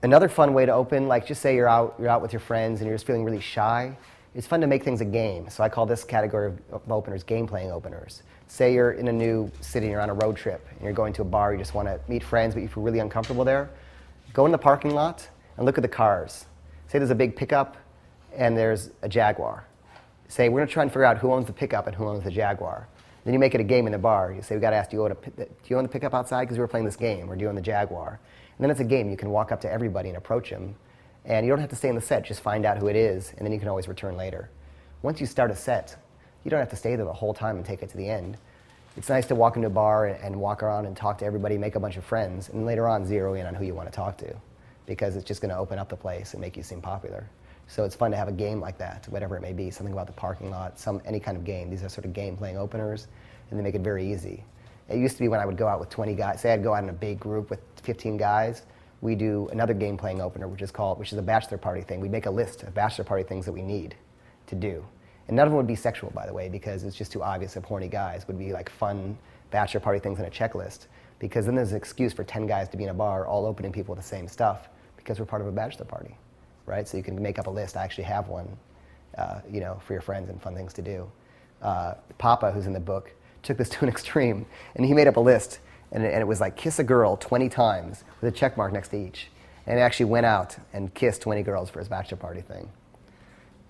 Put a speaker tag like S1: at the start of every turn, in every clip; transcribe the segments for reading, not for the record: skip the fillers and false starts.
S1: Another fun way to open, like just say you're out with your friends and you're just feeling really shy, it's fun to make things a game. So I call this category of openers game playing openers. Say you're in a new city, you're on a road trip, and you're going to a bar, you just want to meet friends, but you feel really uncomfortable there. Go in the parking lot and look at the cars. Say there's a big pickup and there's a Jaguar. Say, we're going to try and figure out who owns the pickup and who owns the Jaguar. Then you make it a game in the bar. You say, we got to ask, do you own the pickup outside because we were playing this game, or do you own the Jaguar? And then it's a game. You can walk up to everybody and approach them. And you don't have to stay in the set. Just find out who it is, and then you can always return later. Once you start a set, you don't have to stay there the whole time and take it to the end. It's nice to walk into a bar and walk around and talk to everybody, make a bunch of friends, and later on zero in on who you want to talk to, because it's just going to open up the place and make you seem popular. So it's fun to have a game like that, whatever it may be, something about the parking lot, any kind of game. These are sort of game-playing openers, and they make it very easy. It used to be when I would go out with 20 guys, say I'd go out in a big group with 15 guys, we do another game-playing opener, which is a bachelor party thing. We make a list of bachelor party things that we need to do. And none of them would be sexual, by the way, because it's just too obvious if horny guys would be like fun bachelor party things in a checklist, because then there's an excuse for 10 guys to be in a bar all opening people with the same stuff, because we're part of a bachelor party, right? So you can make up a list. I actually have one, for your friends and fun things to do. Papa, who's in the book, took this to an extreme, and he made up a list, and it was like kiss a girl 20 times with a check mark next to each. And he actually went out and kissed 20 girls for his bachelor party thing.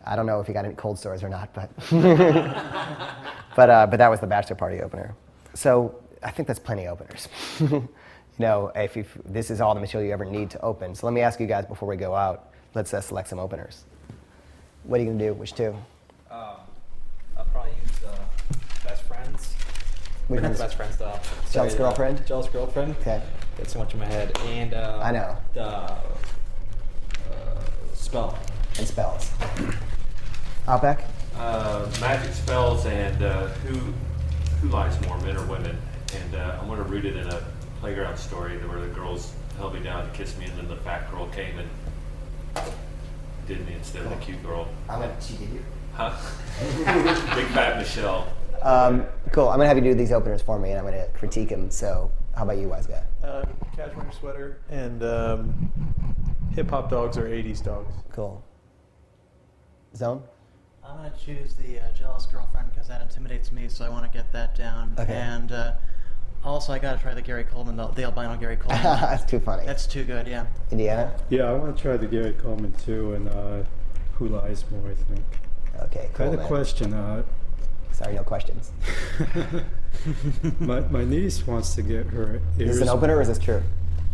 S1: I don't know if he got any cold sores or not, but but that was the bachelor party opener. So I think that's plenty of openers. If this is all the material you ever need to open. So let me ask you guys before we go out, let's select some openers. What are you going to do? Which two?
S2: I'll probably use Best Friends.
S1: Which one's
S2: Best Friends stuff.
S1: Jealous Girlfriend?
S2: Jealous Girlfriend.
S1: Okay.
S2: Gets so much in my head. And
S1: I know.
S2: The Spell.
S1: And spells. Outback?
S3: Magic spells and who lies more, men or women? And I'm going to root it in a playground story where the girls held me down to kiss me, and then the fat girl came and did me instead of the cute girl.
S1: I'm going to cheat you.
S3: Huh? Big fat Michelle.
S1: Cool. I'm going to have you do these openers for me, and I'm going to critique them. So how about you, wise guy?
S4: Cashmere sweater and hip-hop dogs or 80s dogs.
S1: Cool. Zone?
S5: I'm going to choose the Jealous Girlfriend because that intimidates me, so I want to get that down.
S1: Okay.
S5: And also, I got to try the Gary Coleman, the albino Gary Coleman.
S1: That's too funny.
S5: That's too good, yeah.
S1: Indiana?
S6: Yeah, I want to try the Gary Coleman too, and Who Lies More, I think.
S1: Okay, cool.
S6: I had a question.
S1: Sorry, no questions.
S6: my niece wants to get her ears.
S1: Is this an opener or is this true?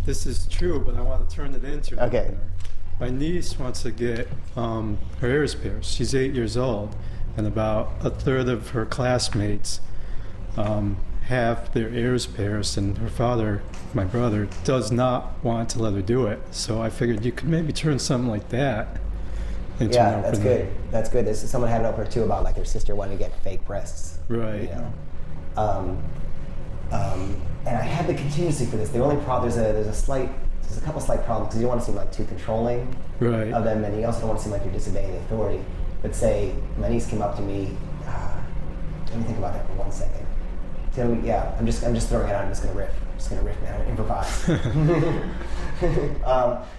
S6: This is true, but I want to turn it into an
S1: Okay.
S6: opener. My niece wants to get her ears pierced. She's 8 years old, and about a third of her classmates have their ears pierced, and her father, my brother, does not want to let her do it. So I figured you could maybe turn something like that into an opener.
S1: That's good. That's good. There's someone had an opener too about like their sister wanting to get fake breasts.
S6: Right.
S1: And I had the contingency for this. The only problem there's a couple slight problems because you don't want to seem like too controlling of them, and you also don't want to seem like you're disobeying the authority. But say my niece came up to me. Let me think about that for 1 second. I'm just throwing it out. I'm just gonna riff, man. Improvise.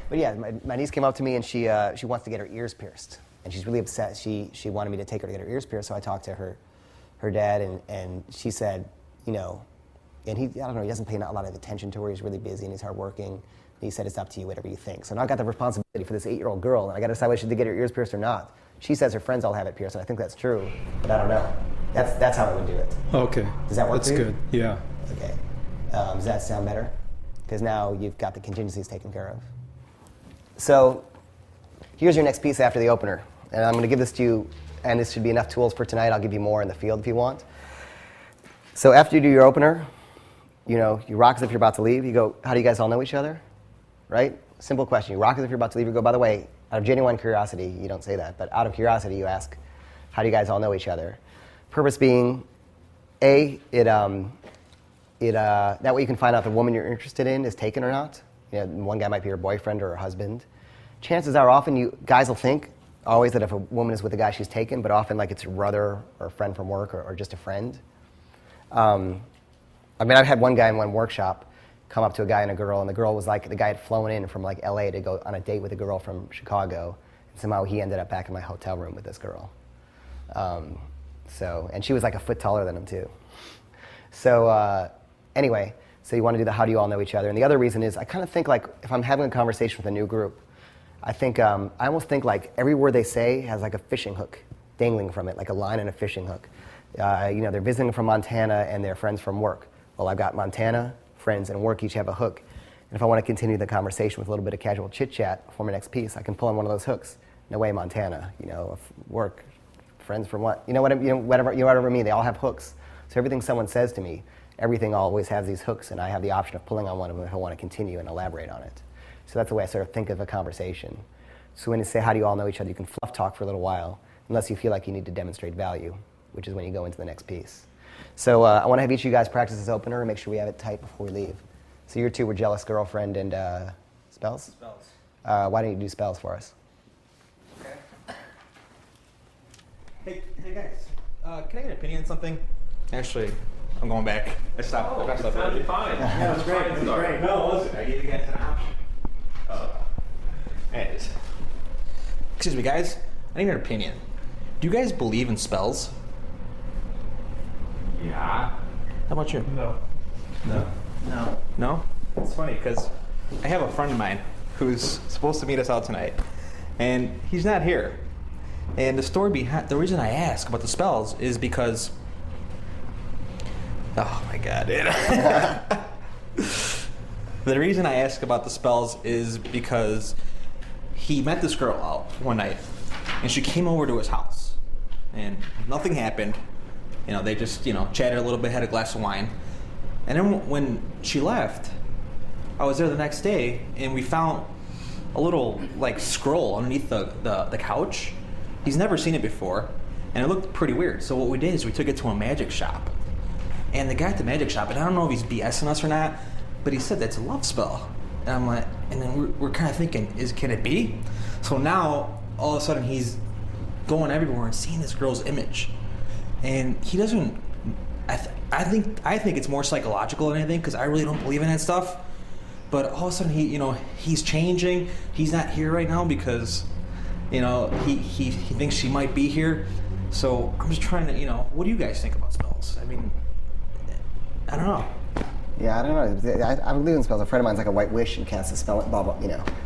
S1: But yeah, my niece came up to me and she wants to get her ears pierced, and she's really upset. She wanted me to take her to get her ears pierced, so I talked to her dad, and she said, and he doesn't pay a lot of attention to her. He's really busy and he's hardworking. He said, it's up to you, whatever you think. So now I've got the responsibility for this 8-year-old girl, and I got to decide whether she should get her ears pierced or not. She says her friends all have it pierced, and I think that's true, but I don't know. That's how I would do it.
S6: Okay.
S1: Does that work for you?
S6: That's good, yeah.
S1: Okay. Does that sound better? Because now you've got the contingencies taken care of. So here's your next piece after the opener. And I'm going to give this to you, and this should be enough tools for tonight. I'll give you more in the field if you want. So after you do your opener, you rock as if you're about to leave. You go, how do you guys all know each other? Right? Simple question. You rock as if you're about to leave. You go, by the way, out of genuine curiosity, you don't say that, but out of curiosity, you ask, how do you guys all know each other? Purpose being, A, that way you can find out if the woman you're interested in is taken or not. One guy might be her boyfriend or her husband. Chances are often guys will think always that if a woman is with a guy she's taken, but often like it's her brother or a friend from work or just a friend. I've had one guy in one workshop come up to a guy and a girl, and the girl was like, the guy had flown in from like LA to go on a date with a girl from Chicago, and somehow he ended up back in my hotel room with this girl. And she was like a foot taller than him too. So anyway, so you want to do the how do you all know each other, and the other reason is I kind of think like if I'm having a conversation with a new group, I think I almost think like every word they say has like a fishing hook dangling from it, like a line and a fishing hook. They're visiting from Montana and they're friends from work. Well, I've got Montana, friends, and work each have a hook. And if I want to continue the conversation with a little bit of casual chit-chat for my next piece, I can pull on one of those hooks. No way, Montana, work, friends from what? Whatever I mean, they all have hooks. So everything someone says to me, everything always has these hooks, and I have the option of pulling on one of them if I want to continue and elaborate on it. So that's the way I sort of think of a conversation. So when you say, how do you all know each other, you can fluff talk for a little while, unless you feel like you need to demonstrate value, which is when you go into the next piece. So I want to have each of you guys practice this opener and make sure we have it tight before we leave. So your two were jealous girlfriend and spells?
S2: Spells.
S1: Why don't you do spells for us?
S2: Okay.
S7: Hey guys, can I get an opinion on something? Actually, I'm going back. I stopped.
S3: Oh,
S7: I
S3: it
S7: stopped
S3: sounded fine.
S5: Yeah, it was great. It was great.
S7: No, listen, I gave you guys an option. Anyways. Excuse me, guys. I need an opinion. Do you guys believe in spells?
S3: Yeah.
S7: How about you?
S4: No.
S5: No.
S7: No? It's funny because I have a friend of mine who's supposed to meet us out tonight, and he's not here. And the story behind the reason I ask about the spells is because, oh my god, dude. The reason I ask about the spells is because he met this girl out one night, and she came over to his house, and nothing happened. They just chatted a little bit, had a glass of wine, and then when she left, I was there the next day, and we found a little like scroll underneath the couch. He's never seen it before, and it looked pretty weird. So what we did is we took it to a magic shop, and the guy at the magic shop, and I don't know if he's BSing us or not, but he said that's a love spell. And I'm like, and then we're kind of thinking, can it be? So now all of a sudden he's going everywhere and seeing this girl's image, and he doesn't. I think it's more psychological than anything because I really don't believe in that stuff. But all of a sudden he's changing. He's not here right now because he thinks she might be here. So I'm just trying to what do you guys think about spells? I mean, I don't know.
S1: Yeah, I don't know. I believe in spells. A friend of mine's like a white wish and casts a spell, blah, blah,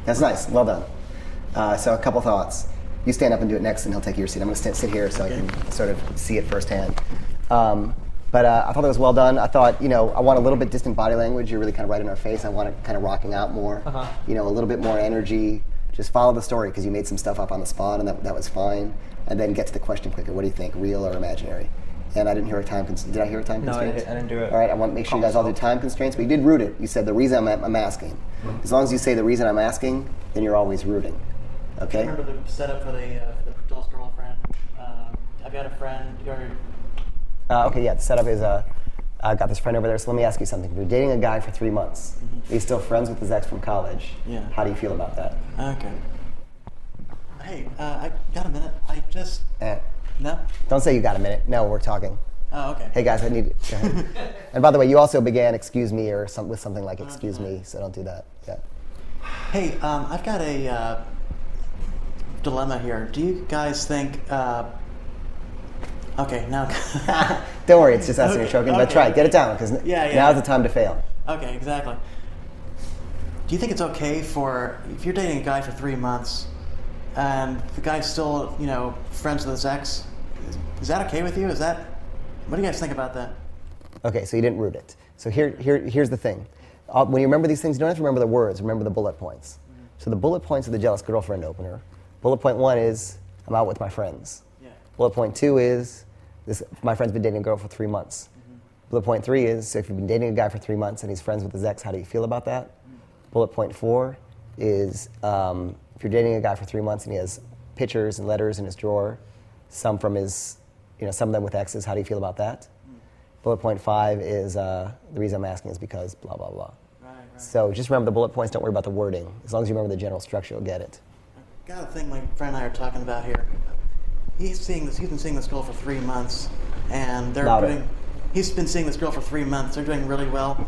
S1: That's nice. Well done. So a couple thoughts. You stand up and do it next, and he'll take your seat. I'm going to sit here so I can sort of see it firsthand. But I thought that was well done. I thought, I want a little bit distant body language. You're really kind of right in our face. I want it kind of rocking out more.
S7: Uh-huh.
S1: A little bit more energy. Just follow the story because you made some stuff up on the spot, and that was fine. And then get to the question quicker. What do you think, real or imaginary? And I didn't hear a time constraint. Did I hear a time constraint?
S7: No, I didn't do it.
S1: All right, I want to make sure you guys all do time constraints, but you did root it. You said the reason I'm asking. As long as you say the reason I'm asking, then you're always rooting. Okay?
S5: Remember the setup for the jealous girlfriend? I've got a friend.
S1: Okay, yeah, the setup is I've got this friend over there, so let me ask you something. You're dating a guy for 3 months.
S5: Mm-hmm.
S1: He's still friends with his ex from college.
S5: Yeah.
S1: How do you feel about that?
S5: Okay. Hey, I got a minute. I just... No?
S1: Don't say you got a minute. No, we're talking.
S5: Oh, okay.
S1: Hey guys, I need. Go ahead. And by the way, you also began "excuse me" or with something like "excuse me," so don't do that. Yeah.
S5: Hey, I've got a dilemma here. Do you guys think? Okay, now.
S1: Don't worry, it's just us and you're choking. But
S5: Okay.
S1: try it. Get it down because
S5: Yeah.
S1: now's the time to fail.
S5: Okay, exactly. Do you think it's okay if you're dating a guy for 3 months, and the guy's still, friends with his ex? Is that okay with you? What do you guys think about that?
S1: Okay, so you didn't root it. So here's the thing. When you remember these things, you don't have to remember the words. Remember the bullet points. Mm-hmm. So the bullet points of the jealous girlfriend opener. Bullet point 1 is I'm out with my friends.
S5: Yeah.
S1: Bullet point 2 is my friend's been dating a girl for 3 months. Mm-hmm. Bullet point 3 is so if you've been dating a guy for 3 months and he's friends with his ex, how do you feel about that? Mm-hmm. Bullet point 4 is if you're dating a guy for 3 months and he has pictures and letters in his drawer, some from his, some of them with exes, how do you feel about that? Mm-hmm. Bullet point 5 is the reason I'm asking is because blah, blah, blah.
S5: Right.
S1: So just remember the bullet points, don't worry about the wording. As long as you remember the general structure, you'll get it.
S5: I got a thing my friend and I are talking about here. He's been seeing this girl for 3 months, and
S1: Louder.
S5: he's been seeing this girl for 3 months. They're doing really well,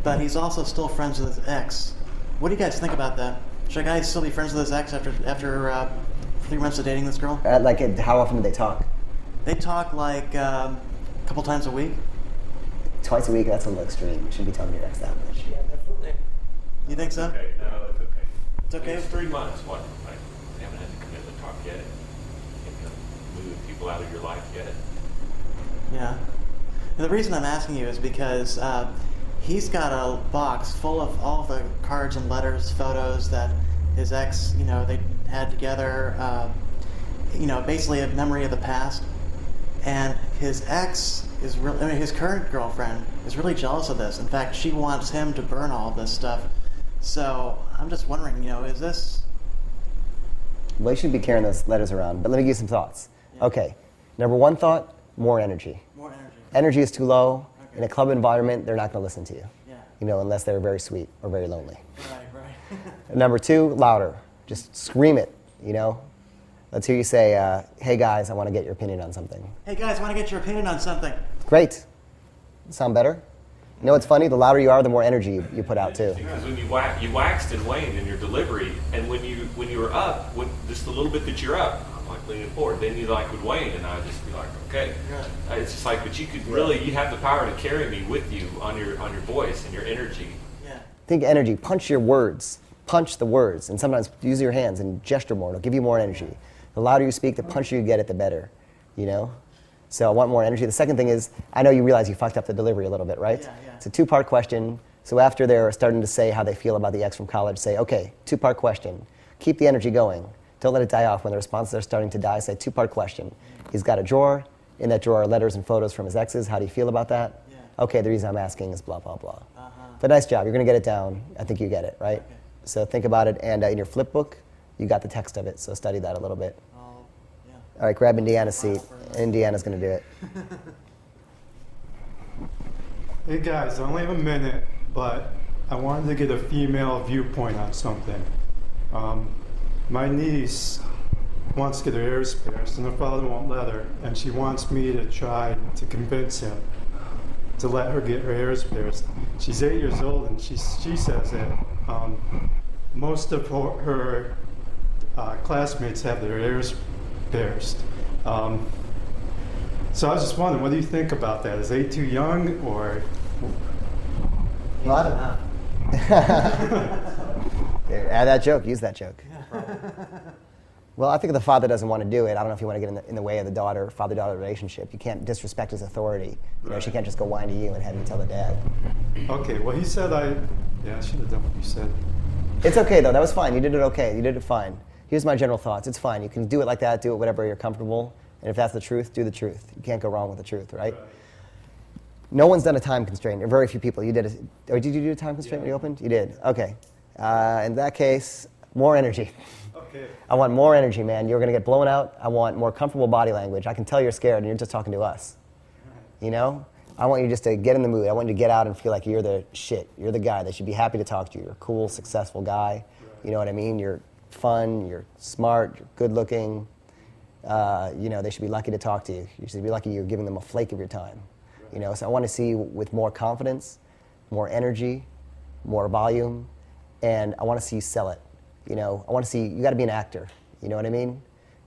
S5: but he's also still friends with his ex. What do you guys think about that? Should a guy still be friends with his ex after 3 months of dating this girl?
S1: How often do they talk?
S5: They talk like a couple times a week.
S1: Twice a week, that's a little extreme. You shouldn't be telling your ex that much.
S2: Yeah, definitely.
S5: You think so?
S3: Okay, no, it's okay.
S5: It's okay?
S3: It's 3 months. What? Like, they haven't had the commitment talk yet. You haven't moved people out of your life yet.
S5: Yeah. And the reason I'm asking you is because he's got a box full of all the cards and letters, photos that his ex, they had together. Basically a memory of the past. And his ex is his current girlfriend is really jealous of this. In fact, she wants him to burn all this stuff. So I'm just wondering, is this?
S1: Well, you shouldn't be carrying those letters around, but let me give you some thoughts.
S5: Yeah.
S1: Okay, number one thought, more energy.
S5: More energy.
S1: Energy is too low.
S5: Okay.
S1: In a club environment, they're not going to listen to you.
S5: Yeah.
S1: Unless they're very sweet or very lonely.
S5: Right.
S1: And number two, louder. Just scream it, Let's hear you say, hey guys, I want to get your opinion on something.
S5: Hey guys, I want to get your opinion on something.
S1: Great. Sound better? You know what's funny? The louder you are, the more energy you put out too.
S3: Because when you waxed and waned in your delivery, and when you were up, just a little bit that you're up, I'm like leaning forward. Then you would wane, and I'd just be like, okay.
S5: Right.
S3: It's just like, but you could really, you have the power to carry me with you on your voice and your energy.
S5: Yeah.
S1: Think energy. Punch your words. Punch the words. And sometimes use your hands and gesture more. It'll give you more energy. The louder you speak, the punchier you get it, the better. So I want more energy. The second thing is, I know you realize you fucked up the delivery a little bit, right?
S5: Yeah.
S1: It's a two-part question. So after they're starting to say how they feel about the ex from college, say, okay, two-part question. Keep the energy going. Don't let it die off. When the responses are starting to die, say two-part question. He's got a drawer. In that drawer are letters and photos from his exes. How do you feel about that?
S5: Yeah.
S1: Okay, the reason I'm asking is blah, blah, blah.
S5: Uh-huh.
S1: But nice job. You're going to get it down. I think you get it, right?
S5: Okay.
S1: So think about it. And in your flip book, you got the text of it. So study that a little bit.
S5: Yeah.
S1: All right, grab Indiana's seat. Indiana's going to do it.
S6: Hey guys, I only have a minute, but I wanted to get a female viewpoint on something. My niece wants to get her ears pierced, and her father won't let her, and she wants me to try to convince him to let her get her ears pierced. She's 8 years old, and she says that most of her classmates have their ears pierced. So I was just wondering, what do you think about that? Is 8 too young, or?
S1: Well, I don't know. Add that joke. Use that joke. Well, I think if the father doesn't want to do it, I don't know if you want to get in the way of the father-daughter relationship. You can't disrespect his authority.
S6: Right.
S1: She can't just go whine to you and have you tell the dad.
S6: Okay, well, he said I should have done what you said.
S1: It's okay, though. That was fine. You did it okay. You did it fine. Here's my general thoughts. It's fine. You can do it like that. Do it whatever you're comfortable. And if that's the truth, do the truth. You can't go wrong with the truth, right? No one's done a time constraint, or very few people. You did or did you do a time constraint when you opened? You did. Okay. In that case, more energy.
S6: Okay.
S1: I want more energy, man. You're going to get blown out. I want more comfortable body language. I can tell you're scared and you're just talking to us. I want you just to get in the mood. I want you to get out and feel like you're the shit. You're the guy. They should be happy to talk to you. You're a cool, successful guy. You know what I mean? You're fun. You're smart. You're good looking. They should be lucky to talk to you. You should be lucky you're giving them a flake of your time. So I want to see you with more confidence, more energy, more volume, and I want to see you sell it. I want to see, you got to be an actor. You know what I mean?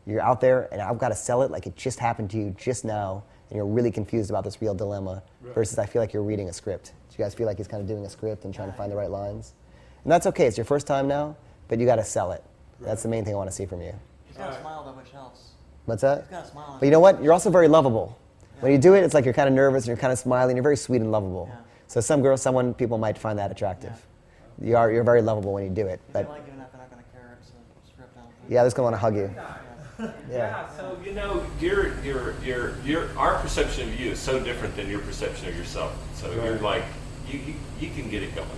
S1: You're out there, and I've got to sell it like it just happened to you just now, and you're really confused about this real dilemma, versus I feel like you're reading a script. Do you guys feel like he's kind of doing a script and trying to find the right lines? And that's okay. It's your first time now, but you got to sell it. That's the main thing I want to see from you.
S5: He's got a smile though, which helps.
S1: What's that?
S5: He's got a smile.
S1: But you know what? You're also very lovable. When you do it, it's like you're kind of nervous and you're kind of smiling. You're very sweet and lovable.
S5: Yeah.
S1: So people might find that attractive. Yeah. You're very lovable when you do it.
S5: They
S1: But
S5: like you enough, they're not going to care. It's a script out there.
S1: yeah, they're just gonna want to hug you.
S3: Yeah. So our perception of you is so different than your perception of yourself. So you're like, you can get it going.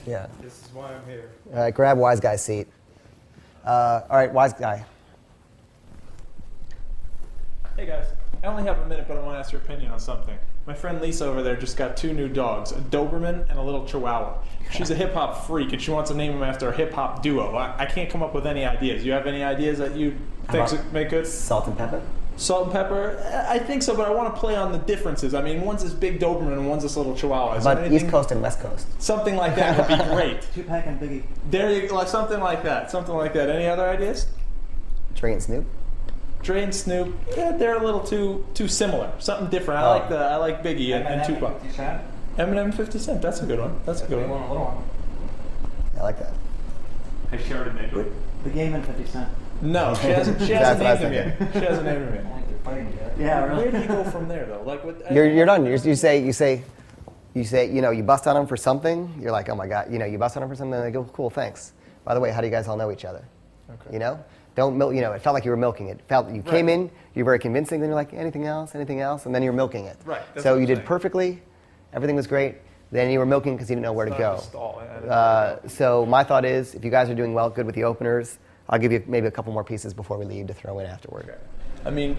S1: Yeah.
S6: This is why I'm here.
S1: All right, grab Wise Guy's seat. All right, Wise Guy.
S2: Hey guys, I only have a minute, but I want to ask your opinion on something. My friend Lisa over there just got 2 new dogs, a Doberman and a little Chihuahua. She's a hip-hop freak, and she wants to name them after a hip-hop duo. I can't come up with any ideas. You have any ideas that you think make good?
S1: Salt and pepper.
S2: Salt and pepper? I think so, but I want to play on the differences. I mean, one's this big Doberman and one's this little Chihuahua. Is there
S1: But
S2: anything-
S1: East Coast and West Coast.
S2: Something like that would be great.
S5: Two-pack and Biggie.
S2: There you go, like something like that. Something like that. Any other ideas?
S1: Dre and Snoop.
S2: Dre and Snoop, they're a little too similar. Something different.
S1: Oh.
S2: I like Biggie and Tupac. Eminem and 50 Cent. That's a good one. That's a good one.
S1: I like that.
S3: Has she already named it?
S5: The Game and 50 Cent.
S2: No, she hasn't
S1: That's what I
S2: named him
S1: was
S2: yet. She hasn't named him yet.
S5: Yeah,
S2: Where
S5: really.
S2: do you go from there, though? Like, what?
S1: You're done. You say, you bust on them for something. You're like, oh my god, you bust on them for something. And they go, cool, thanks. By the way, how do you guys all know each other?
S2: Okay.
S1: You know, don't milk. It felt like you were milking it. You came in, you're very convincing. Then you're like, anything else, and then you're milking it.
S2: Right, that's
S1: So
S2: what
S1: you
S2: I'm
S1: did
S2: saying.
S1: perfectly. Everything was great. Then you were milking because you didn't know where to
S2: Not
S1: go.
S2: a stall. I didn't know.
S1: So my thought is, if you guys are doing well, good with the openers, I'll give you maybe a couple more pieces before we leave to throw in afterward.
S2: Okay. I mean,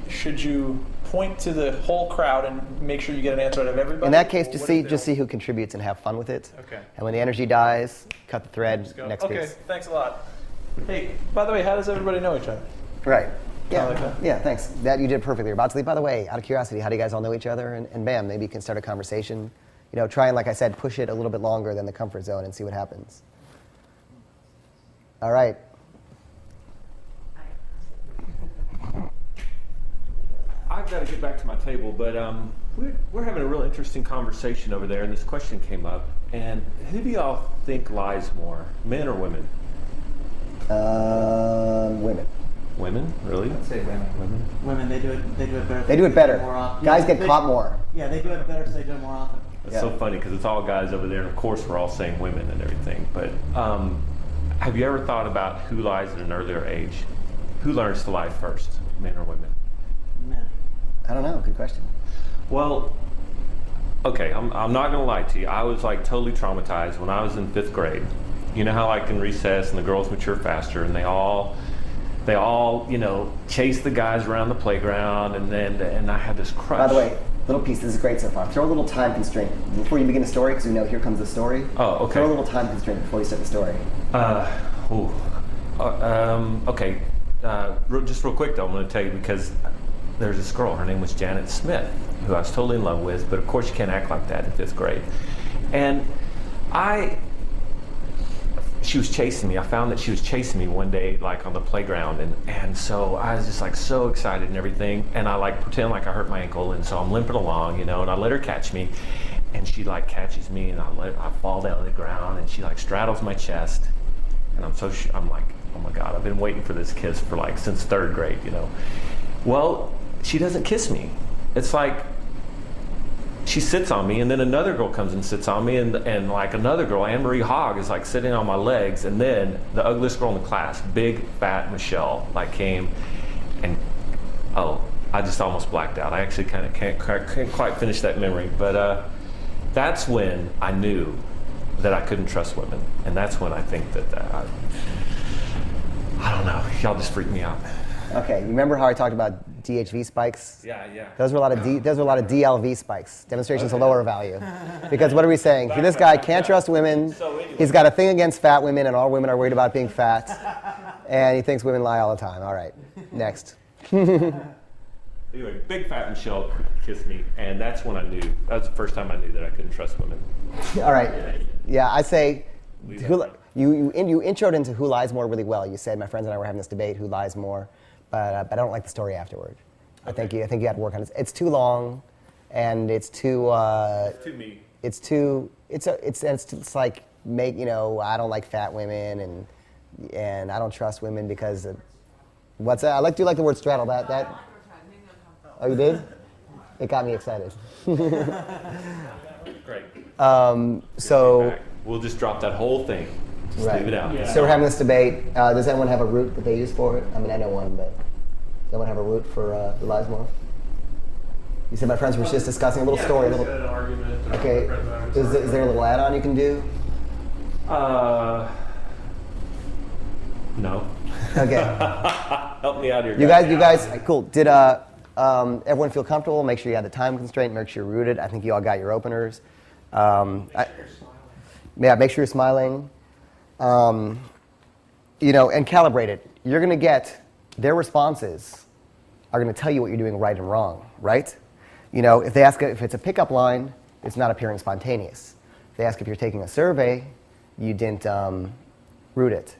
S2: should you point to the whole crowd and make sure you get an answer out of everybody?
S1: In that case,
S2: Or
S1: just
S2: what if
S1: see
S2: they
S1: who contributes and have fun with it.
S2: Okay.
S1: And when the energy dies, cut the thread.
S2: don't-
S1: Next
S2: Okay,
S1: piece.
S2: thanks a lot. Hey, by the way, how does everybody know each other?
S1: Right. Yeah.
S2: like that.
S1: Yeah. Thanks. That you did perfectly. You're about to leave. By the way, out of curiosity, how do you guys all know each other? And bam, maybe you can start a conversation. Try and, like I said, push it a little bit longer than the comfort zone and see what happens. All right.
S3: I've got to get back to my table, but we're having a real interesting conversation over there, and this question came up. And who do y'all think lies more, men or women?
S1: Women.
S3: Women, really?
S7: I'd say women.
S3: Women.
S5: Women, they do it better.
S1: They do it better.
S5: More often.
S1: Guys
S5: Yeah,
S1: get caught more.
S5: Yeah, they do it better because they do it more often.
S3: It's
S1: Yeah.
S3: so funny because it's all guys over there, and of course we're all saying women and everything. But have you ever thought about who lies at an earlier age? Who learns to lie first, men or women?
S5: Men.
S1: I don't know. Good question.
S3: Well, okay, I'm not gonna lie to you. I was like totally traumatized when I was in 5th grade. You know how like in recess and the girls mature faster and they all chase the guys around the playground and I had this crush.
S1: By the way, little piece. This is great so far. Throw a little time constraint before you begin the story, because here comes the story.
S3: Oh, okay.
S1: Throw a little time constraint before you start the story.
S3: Okay. Just real quick though, I'm going to tell you because there's this girl. Her name was Janet Smith, who I was totally in love with. But of course, you can't act like that in 5th grade. And she was chasing me. I found that she was chasing me one day, like on the playground, and so I was just like so excited and everything. And I like pretend like I hurt my ankle, and so I'm limping along, and I let her catch me, and she like catches me, and I fall down to the ground, and she like straddles my chest, and I'm like, oh my God, I've been waiting for this kiss for like since 3rd grade, Well, she doesn't kiss me. It's like she sits on me, and then another girl comes and sits on me, and like another girl, Anne-Marie Hogg, is like sitting on my legs, and then the ugliest girl in the class, big fat Michelle, like came, and I just almost blacked out. I actually kind of can't quite finish that memory, but that's when I knew that I couldn't trust women, and that's when I think that I don't know, y'all just freak me out.
S1: Okay. You remember how I talked about DHV spikes?
S3: Yeah.
S1: Those were a lot of DLV spikes, demonstrations of lower value. Because what are we saying? This guy can't trust women. He's got a thing against fat women, and all women are worried about being fat. And he thinks women lie all the time. All right, next.
S3: Anyway, big fat Michelle kissed me, and that's when I knew. That was the first time I knew that I couldn't trust women.
S1: All right. Yeah, I say,
S3: Leave
S1: you
S3: that
S1: introed into who lies more really well. You said my friends and I were having this debate, who lies more, but I don't like the story afterward.
S3: Okay.
S1: I think you had to work on it. It's too long, and it's too.
S3: To me.
S1: It's like I don't like fat women and I don't trust women because what's that? I do like the word straddle. That. Oh, you did? It got me excited.
S3: Great.
S1: So.
S3: We'll just drop that whole thing. Just
S1: Right.
S3: leave it out.
S1: So we're having this debate. Does anyone have a root that they use for it? I mean, I know one, but does anyone have a root for who lies more? You said my friends were just discussing a little story.
S2: An argument.
S1: Okay. Is there a little add-on you can do?
S3: No.
S1: Okay.
S3: Help me out here.
S1: You guys, cool. Did everyone feel comfortable? Make sure you had the time constraint. Make sure you're rooted. I think you all got your openers. Make sure you're smiling. And calibrate it. You're going to get their responses are going to tell you what you're doing right and wrong, right? You know, if they ask if it's a pickup line, it's not appearing spontaneous. If they ask if you're taking a survey, you didn't route it.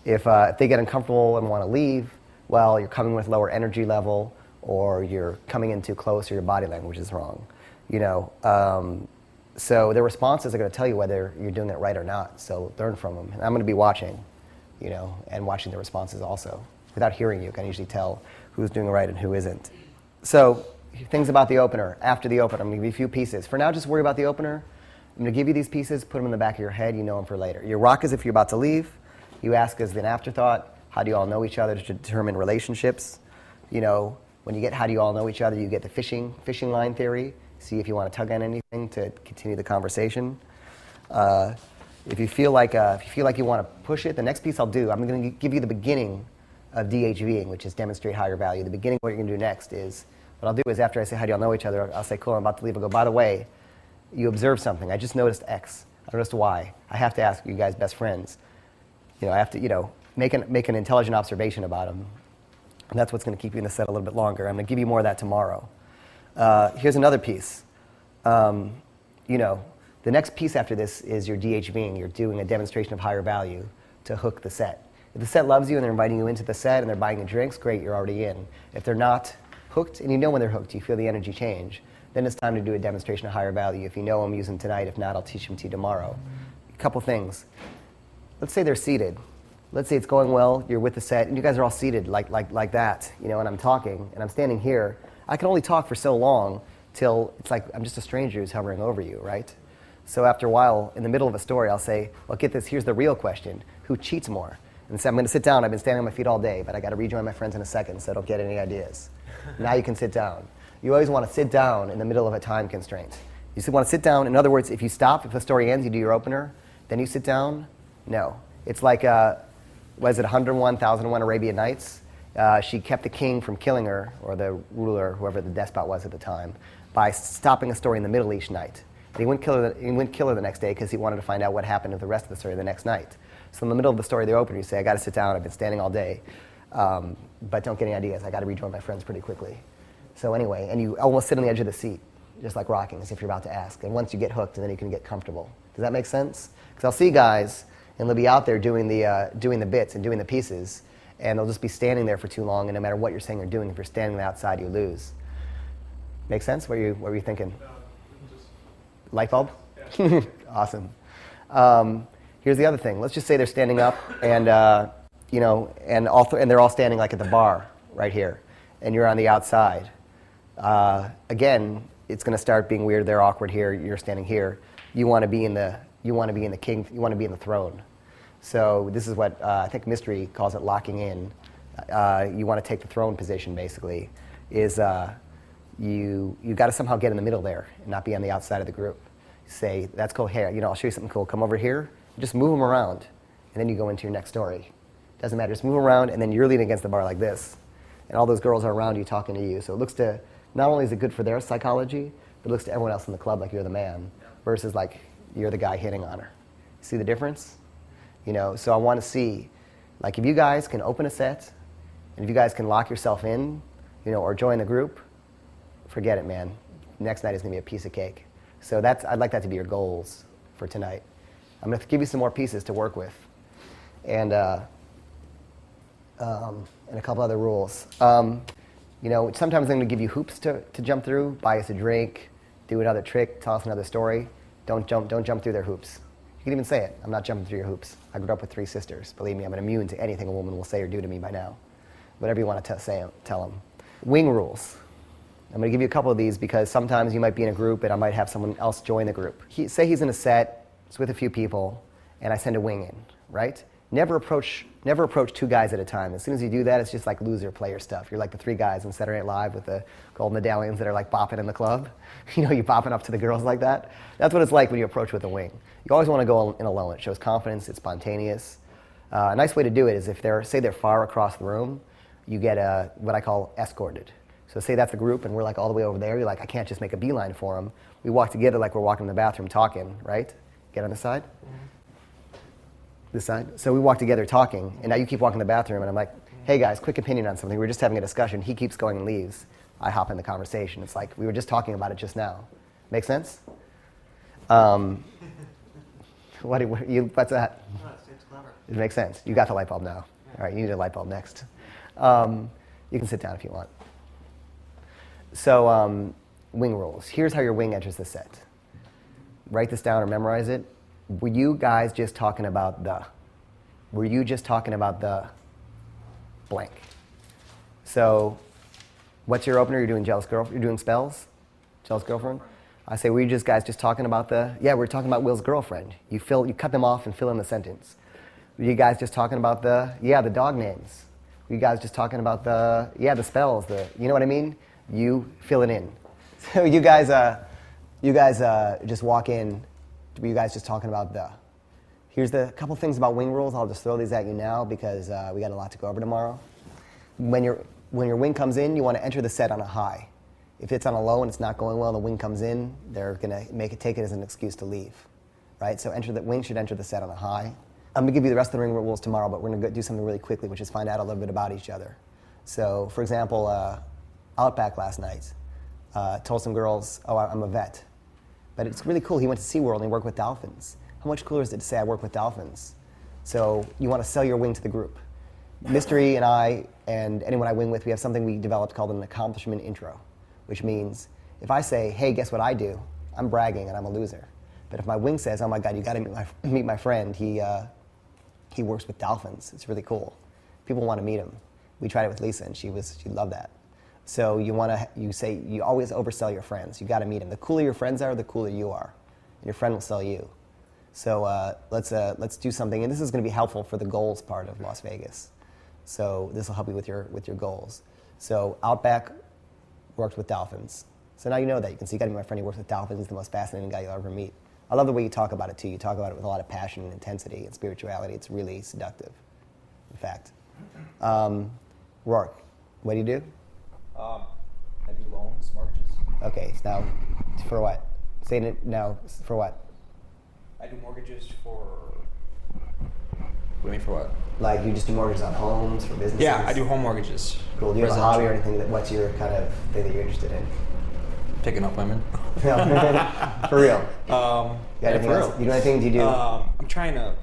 S1: If they get uncomfortable and want to leave, well, you're coming with lower energy level, or you're coming in too close, or your body language is wrong. You know, so their responses are going to tell you whether you're doing it right or not. So learn from them. And I'm going to be watching, you know, and watching the responses also. Without hearing you, I can usually tell who's doing it right and who isn't. So things about the opener. After the opener, I'm going to give you a few pieces. For now, just worry about the opener. I'm going to give you these pieces, put them in the back of your head. You know them for later. You rock as if you're about to leave. You ask as an afterthought. How do you all know each other to determine relationships? You know, when you get how do you all know each other, you get the fishing line theory. See if you want to tug on anything to continue the conversation. If you feel like you want to push it, the next piece I'll do, I'm going to give you the beginning of DHVing, which is demonstrate higher value. The beginning of what you're going to do next is, what I'll do is after I say how do you all know each other, I'll say, cool, I'm about to leave. I'll go, by the way, you observed something. I just noticed X. I noticed Y. I have to ask you guys best friends. You know, I have to, you know, make an intelligent observation about them. And that's what's going to keep you in the set a little bit longer. I'm going to give you more of that tomorrow. Here's another piece. You know, the next piece after this is your DHVing. You're doing a demonstration of higher value to hook the set. If the set loves you and they're inviting you into the set and they're buying you drinks, great, you're already in. If they're not hooked, and you know when they're hooked, you feel the energy change, then it's time to do a demonstration of higher value. If you know them, use them tonight. If not, I'll teach them to you tomorrow. A couple things. Let's say they're seated. Let's say it's going well, you're with the set, and you guys are all seated like that, you know, and I'm talking, and I'm standing here. I can only talk for so long till it's like I'm just a stranger who's hovering over you, right? So after a while, in the middle of a story, I'll say, well, get this, here's the real question. Who cheats more? And say, I'm going to sit down. I've been standing on my feet all day, but I got to rejoin my friends in a second, so I don't get any ideas. Now you can sit down. You always want to sit down in the middle of a time constraint. You want to sit down. In other words, if you stop, if the story ends, you do your opener, then you sit down. No. It's like, was it 101, 1001 Arabian Nights? She kept the king from killing her, or the ruler, whoever the despot was at the time, by stopping a story in the middle each night. And he wouldn't kill her the next day because he wanted to find out what happened to the rest of the story the next night. So in the middle of the story, the opener, you say, I got to sit down. I've been standing all day. But don't get any ideas. I got to rejoin my friends pretty quickly. So anyway, and you almost sit on the edge of the seat, just like rocking, as if you're about to ask. And once you get hooked, and then you can get comfortable. Does that make sense? Because I'll see guys, and they'll be out there doing the bits and doing the pieces, and they'll just be standing there for too long, and no matter what you're saying or doing, if you're standing outside, you lose. Make sense? What were you thinking? Light bulb? Yeah. Awesome. Here's the other thing. Let's just say they're standing up, and you know, and they're all standing like at the bar right here, and you're on the outside. Again, it's going to start being weird. They're awkward here. You're standing here. You want to be in the king. You want to be in the throne. So this is what I think Mystery calls it locking in. You want to take the throne position. Basically, is you got to somehow get in the middle there and not be on the outside of the group. Say, that's cool. Hey, you know, I'll show you something cool. Come over here. Just move them around, and then you go into your next story. Doesn't matter. Just move them around, and then you're leaning against the bar like this, and all those girls are around you talking to you. So it looks to, not only is it good for their psychology, but it looks to everyone else in the club like you're the man, versus like you're the guy hitting on her. See the difference? You know. So I want to see, like, if you guys can open a set, and if you guys can lock yourself in, you know, or join the group, forget it, man. Next night is going to be a piece of cake. So I'd like that to be your goals for tonight. I'm going to give you some more pieces to work with, and a couple other rules. You know, sometimes I'm going to give you hoops to jump through. Buy us a drink, do another trick, tell us another story. Don't jump through their hoops. You can even say it. I'm not jumping through your hoops. I grew up with 3 sisters. Believe me, I'm immune to anything a woman will say or do to me by now. Whatever you want to tell them. Wing rules. I'm going to give you a couple of these because sometimes you might be in a group and I might have someone else join the group. Say he's in a set, it's with a few people, and I send a wing in, right? Never approach 2 guys at a time. As soon as you do that, it's just like loser player stuff. You're like the 3 guys on Saturday Night Live with the gold medallions that are like bopping in the club. You know, you bopping up to the girls like that. That's what it's like when you approach with a wing. You always want to go in alone. It shows confidence. It's spontaneous. A nice way to do it is if they're far across the room, you get what I call escorted. So say that's a group and we're like all the way over there. You're like, I can't just make a beeline for them. We walk together like we're walking in the bathroom talking, right? Get on this side? Mm-hmm. This side? So we walk together talking, and now you keep walking to the bathroom, and I'm like, hey guys, quick opinion on something. We were just having a discussion. He keeps going and leaves. I hop in the conversation. It's like we were just talking about it just now. Make sense? What's that?
S5: It's clever.
S1: It makes sense. You got the light bulb now. All right, you need a light bulb next. You can sit down if you want. So, wing rules. Here's how your wing enters the set. Write this down or memorize it. Were you guys just talking about the? Were you just talking about the blank? So, what's your opener? You're doing jealous girl. You're doing spells. Jealous girlfriend. I say, were you guys just talking about the? Yeah, we're talking about Will's girlfriend. You cut them off and fill in the sentence. Were you guys just talking about the? Yeah, the dog names. Were you guys just talking about the? Yeah, the spells. You know what I mean? You fill it in. So you guys just walk in. Were you guys just talking about the? Here's the couple things about wing rules. I'll just throw these at you now because we got a lot to go over tomorrow. When your wing comes in, you want to enter the set on a high. If it's on a low and it's not going well, the wing comes in, they're going to take it as an excuse to leave, right? So wing should enter the set on a high. I'm going to give you the rest of the ring rules tomorrow, but we're going to do something really quickly, which is find out a little bit about each other. So, for example, Outback last night told some girls, oh, I'm a vet. But it's really cool. He went to SeaWorld and he worked with dolphins. How much cooler is it to say I work with dolphins? So you want to sell your wing to the group. Mystery and I and anyone I wing with, we have something we developed called an accomplishment intro, which means if I say, hey, guess what I do? I'm bragging and I'm a loser. But if my wing says, oh my God, you got to meet my friend. He works with dolphins. It's really cool. People want to meet him. We tried it with Lisa and she loved that. So you always oversell your friends. You got to meet them. The cooler your friends are, the cooler you are. And your friend will sell you. So let's do something, and this is going to be helpful for the goals part of Las Vegas. So this will help you with your goals. So Outback worked with dolphins. So now you know that. You can see, you got to meet my friend. He works with dolphins. He's the most fascinating guy you'll ever meet. I love the way you talk about it too. You talk about it with a lot of passion and intensity and spirituality. It's really seductive, in fact. Rourke, what do you do?
S7: I do loans, mortgages.
S1: Okay, so now for what? Say it now. For what?
S7: I do mortgages for. What do you mean for what?
S1: Like you just do mortgages on homes for businesses?
S7: Yeah, I do home mortgages.
S1: Cool. Do you have a hobby or anything? What's your kind of thing that you're interested in?
S7: Picking up women.
S1: For real.
S7: You
S1: got anything
S7: for
S1: else?
S7: real.
S1: You do anything? Do you do?
S7: I'm trying to,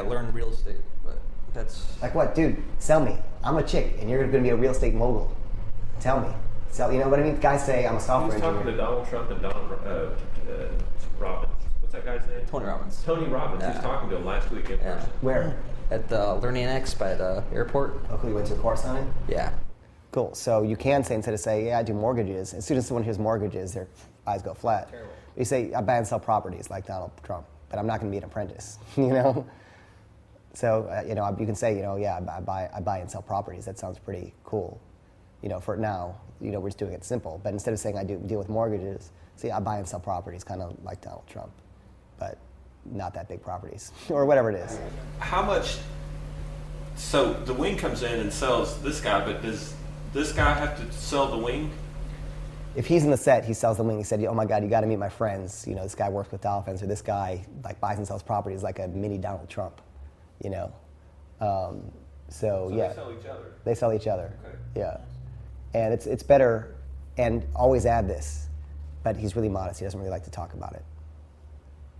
S7: learn real estate, but that's.
S1: Like what, dude? Sell me. I'm a chick, and you're going to be a real estate mogul. Tell me. Sell. You know what I mean? Guys say I'm a software
S3: Who's talking
S1: engineer.
S3: to Donald Trump and Don Robbins? What's that guy's name?
S7: Tony Robbins.
S3: Tony Robbins.
S7: Yeah.
S3: Who's talking to him last week in
S7: Yeah.
S3: person?
S1: Where?
S7: At the Learning X by the airport.
S1: Oh, cool. You went to a course on it?
S7: Yeah.
S1: Cool. So you can say, instead of saying, yeah, I do mortgages, as soon as someone hears mortgages, their eyes go flat.
S7: Terrible.
S1: You say, I buy and sell properties like Donald Trump, but I'm not going to be an apprentice, you know? So, you can say, yeah, I buy and sell properties. That sounds pretty cool. For now, we're just doing it simple. But instead of saying I deal with mortgages, say I buy and sell properties, kind of like Donald Trump, but not that big properties, or whatever it is.
S3: How much? So the wing comes in and sells this guy, but does this guy have to sell the wing?
S1: If he's in the set, he sells the wing. He said, oh my God, you got to meet my friends. This guy works with dolphins, or this guy buys and sells properties like a mini Donald Trump, So yeah.
S3: They sell each other.
S1: They sell each other.
S3: Okay.
S1: Yeah. And it's better, and always add this, but he's really modest. He doesn't really like to talk about it.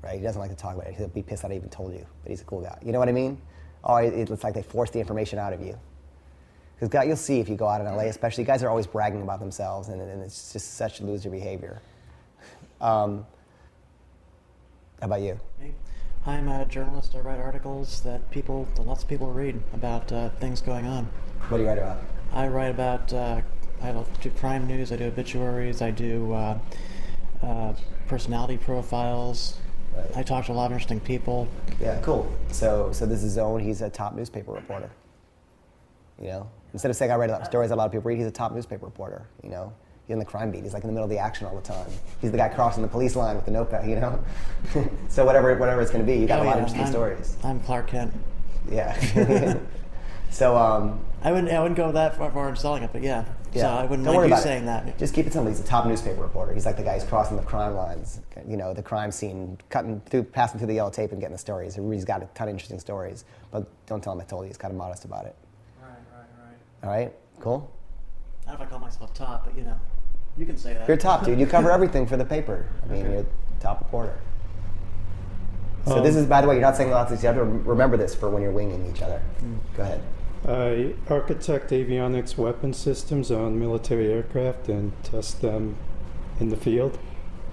S1: Right? He doesn't like to talk about it. He'll be pissed that I even told you, but he's a cool guy. You know what I mean? Oh, it's like they force the information out of you. Because you'll see if you go out in LA, especially, guys are always bragging about themselves, and it's just such loser behavior. How about you?
S5: Me? I'm a journalist. I write articles that lots of people read about things going on.
S1: What do you write about?
S5: I write about, I do crime news, I do obituaries, I do personality profiles.
S1: Right.
S5: I talk to a lot of interesting people.
S1: Yeah, cool. So this is Zone. He's a top newspaper reporter. Instead of saying I write about stories that a lot of people read, he's a top newspaper reporter. He's in the crime beat. He's like in the middle of the action all the time. He's the guy crossing the police line with the notepad. So whatever it's going to be, you got a lot of interesting stories.
S5: I'm Clark Kent.
S1: Yeah. So
S5: I wouldn't go that far in selling it, but yeah.
S1: Yeah.
S5: So I wouldn't
S1: Don't worry
S5: mind you
S1: about
S5: saying
S1: it.
S5: that.
S1: Just keep it simple. He's a top newspaper reporter. He's like the guy who's crossing the crime lines, the crime scene, passing through the yellow tape and getting the stories. He's got a ton of interesting stories, but don't tell him I told you. He's kind of modest about it.
S5: Right.
S1: All right, cool.
S5: I don't know if I call myself top, but you can say that.
S1: You're top, dude. You cover everything for the paper. I mean, you're top reporter. So this is, by the way, you're not saying lots of things. You have to remember this for when you're winging each other. Go ahead.
S6: I architect avionics weapon systems on military aircraft and test them in the field.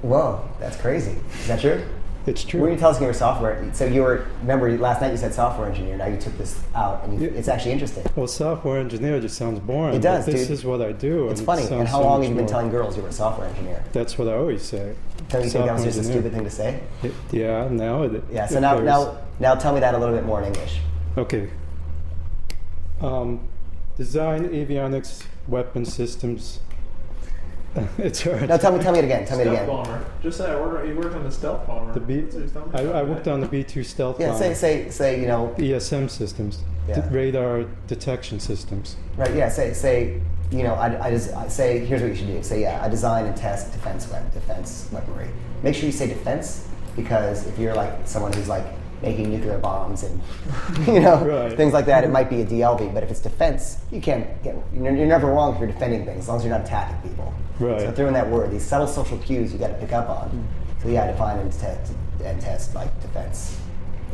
S1: Whoa, that's crazy. Is that true?
S6: It's true.
S1: Were you telling us you were software? So you were, remember last night you said software engineer, now you took this out, and it's actually interesting.
S6: Well, software engineer just sounds boring.
S1: It does,
S6: but this
S1: dude.
S6: is what I do.
S1: It's
S6: and
S1: funny.
S6: it
S1: And
S6: sounds
S1: how
S6: so
S1: long
S6: much
S1: have you been
S6: more.
S1: telling girls you were a software engineer?
S6: That's what I always say.
S1: Don't you think that was
S6: Software
S1: just a
S6: engineer.
S1: stupid thing to say?
S6: Yeah, now it
S1: Yeah, so
S6: it
S1: now,
S6: varies.
S1: now tell me that a little bit more in English.
S6: Okay. Design avionics weapon systems. It's hard.
S1: No, tell me it again. Tell me it
S2: Stealth
S1: again.
S2: bomber. Just say you worked on the stealth bomber.
S6: The B.
S2: That's what he's telling me.
S6: I worked on the B-2 stealth
S1: Yeah,
S6: bomber.
S1: say, you know,
S6: ESM systems,
S1: Yeah.
S6: radar detection systems.
S1: right, yeah, say, you know, I just say, here's what you should do. Say, yeah, I design and test defense weaponry. Make sure you say defense, because if you're like someone who's like making nuclear bombs and, you know,
S6: Right.
S1: things like that, it might be a DLV. But if it's defense, you're never wrong if you're defending things, as long as you're not attacking people.
S6: Right.
S1: So throw in that word, these subtle social cues you got to pick up on. So yeah, define and test like defense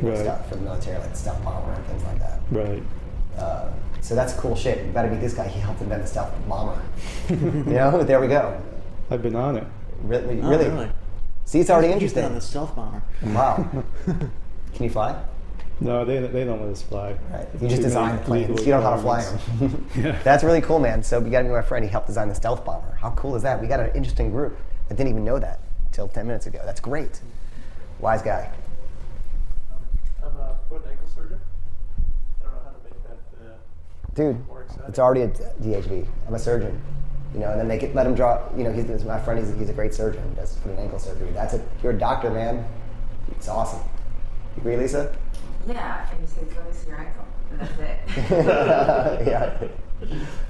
S6: Right.
S1: stuff for the military, like the stealth bomber and things like that.
S6: Right.
S1: So that's cool shit. You better be this guy. He helped invent the stealth bomber. You know, there we go.
S6: I've been on it.
S1: Really,
S5: Oh,
S1: really. See, it's already
S5: He's been on
S1: interesting.
S5: the stealth bomber.
S1: Wow. Can you fly?
S6: No, they don't let us fly.
S1: Right. You just design the planes.
S6: Legal
S1: You don't know how to fly
S6: requirements.
S1: them.
S6: Yeah.
S1: That's really cool, man. So you got to be my friend. He helped design the stealth bomber. How cool is that? We got an interesting group that didn't even know that until 10 minutes ago. That's great. Wise guy.
S2: I'm a foot and ankle surgeon. I don't know how to make that
S1: Dude,
S2: more exciting.
S1: it's already a DHV. I'm a surgeon. You know, and then let him draw. You know, he's my friend. He's a great surgeon. He does foot and ankle surgery. You're a doctor, man. It's awesome. You agree, Lisa?
S8: Yeah, and you say, let me see your ankle, and that's it.
S1: Yeah.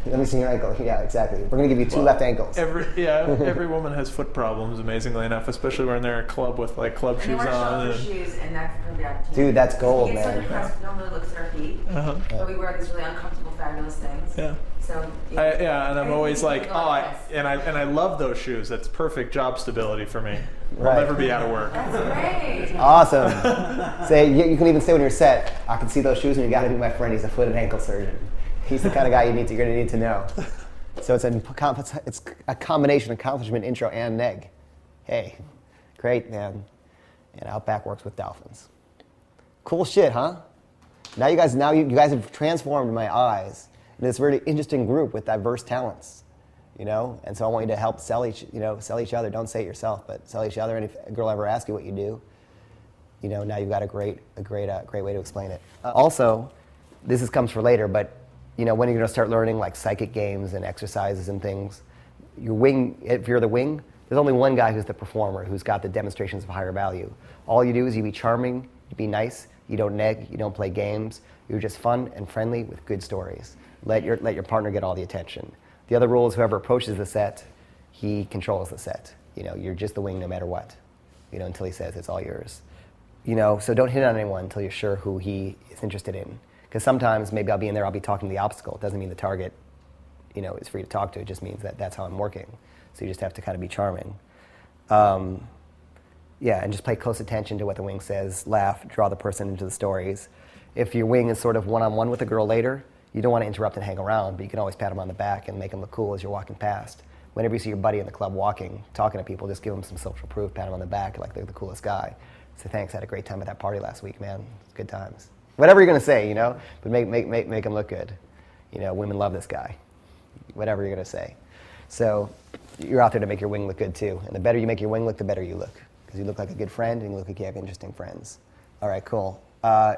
S1: Let me see your ankle. Yeah, exactly. We're gonna give you two left ankles.
S2: Every woman has foot problems, amazingly enough, especially when they're in a club with like club
S8: And they
S2: shoes
S8: wear
S2: on.
S8: shoulder shoes, and that's going to be opportunity.
S1: Dude, that's gold,
S8: We get so
S1: man.
S8: depressed, no one really looks at our feet,
S2: Uh-huh.
S8: but we wear these really uncomfortable, fabulous things.
S2: Yeah.
S8: So,
S2: And I'm always like,
S8: everything
S2: oh,
S8: goes like this.
S2: I love those shoes. That's perfect job stability for me.
S1: Right.
S2: I'll never be out of work.
S8: That's great.
S1: Awesome. You can even say when you're set, I can see those shoes, and you got to be my friend. He's a foot and ankle surgeon. He's the kind of guy you're going to need to know. So it's a combination accomplishment, intro, and neg. Hey, great, man. And Outback works with dolphins. Cool shit, huh? Now you guys have transformed my eyes into this really interesting group with diverse talents. You know, and so I want you to help sell each other. Don't say it yourself, but sell each other. And if a girl ever asks you what you do, you know, now you've got a great way to explain it. Also, this comes for later, but you know, when you're going to start learning like psychic games and exercises and things, your wing. If you're the wing, there's only one guy who's the performer, who's got the demonstrations of higher value. All you do is you be charming, you be nice, you don't neg, you don't play games. You're just fun and friendly with good stories. Let your partner get all the attention. The other rule is whoever approaches the set, he controls the set. You know, you're just the wing no matter what. You know, until he says it's all yours. You know, so don't hit on anyone until you're sure who he is interested in. Because sometimes maybe I'll be in there, I'll be talking to the obstacle. It doesn't mean the target, you know, is free to talk to. It just means that that's how I'm working. So you just have to kind of be charming. Yeah, and just pay close attention to what the wing says. Laugh, draw the person into the stories. If your wing is sort of one-on-one with a girl later, you don't want to interrupt and hang around, but you can always pat him on the back and make him look cool as you're walking past. Whenever you see your buddy in the club walking, talking to people, just give him some social proof, pat him on the back like they're the coolest guy. Say, thanks, I had a great time at that party last week, man. It's good times. Whatever you're going to say, you know, but make him look good. You know, women love this guy. Whatever you're going to say. So you're out there to make your wing look good too. And the better you make your wing look, the better you look. Because you look like a good friend and you look like you have interesting friends. All right, cool.